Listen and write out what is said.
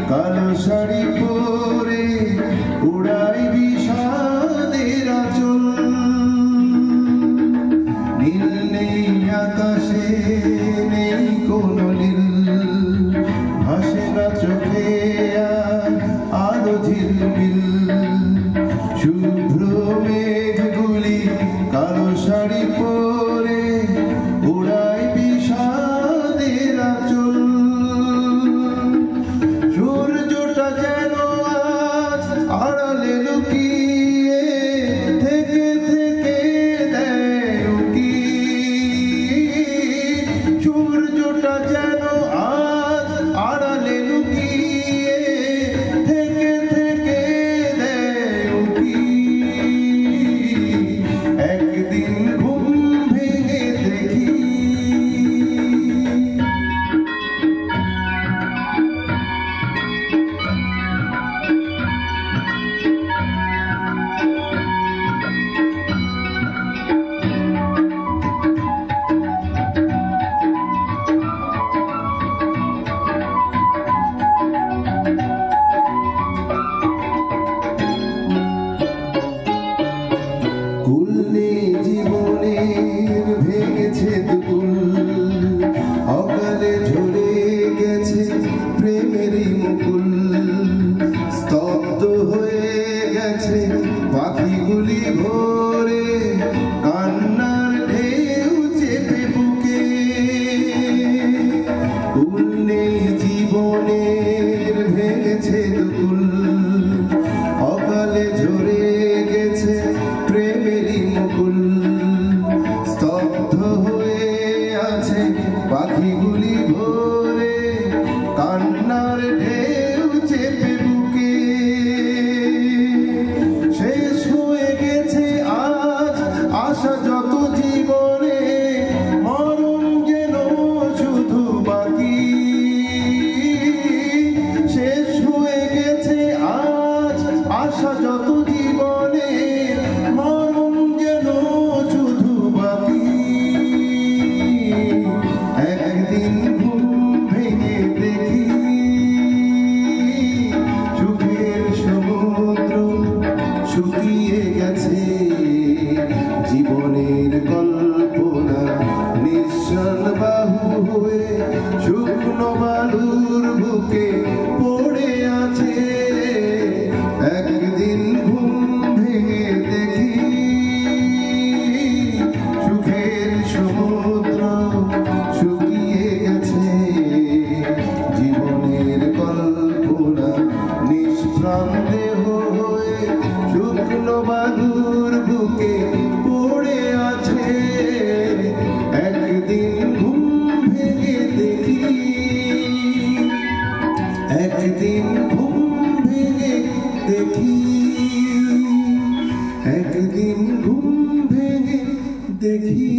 কালো শাড়ি পরে উড়াই বিষাদের আঁচল। নীল নেই আকাশে, নেই কোনো নীল, ভাসে না চোখে আর আলো ঝিলমিল। শুভ্র মেঘগুলি কালো শাড়ি পরে উড়াই বিষাদের আঁচল। সূর্যটা যেন আজ আড়ালে লুকিয়ে থেকে থেকে দেয় উকি। সূর্যটা যেন আজ আড়ালে লুকিয়ে থেকে থেকে দেয় উকি। একদিন ঘুম ভেঙে দেখি কুলনে জীবনের ভেঙেছে দুকুল, অকালে ঝরে গেছে প্রেমেরই মুকুল। স্তব্ধ হয়ে গেছে পাখিগুলি ভোরে, কান্নার ঢেউ চেপে বুকে। কুলনে জীবনের ভেঙেছে দুকুল, অকালে ঝরে গেছে প্রেমেরই মুকুল। স্তব্ধ হয়ে আছে পাখিগুলি ভোরে, কান্নার ঢেউ চেপে বুকে। শেষ হয়ে গেছে আজ আশা যত জীবনে, মরণ যেন শুধু বাকি। শেষ হয়ে গেছে আজ আশা যত জীবনে, মরণ যেন শুধু বাকি। একদিন ঘুম ভেঙে দেখি সুখের সমুদ্র শুকিয়ে গেছে। জীবনের কল্পনা নিঃশ্বাস বাহু হয়ে শুকনো বালুর বুকে পড়ে আছে। একদিন ঘুম ভেঙে দেখি সুখের সমুদ্র শুকিয়ে গেছে। জীবনের কল্পনা নিষ্প্রাণ দেহ হয়ে শুকনো বালুর বুকে পড়ে আছে। একদিন ঘুম ভেঙে দেখি, একদিন ঘুম ভেঙে দেখি, একদিন ঘুম ভেঙে দেখি।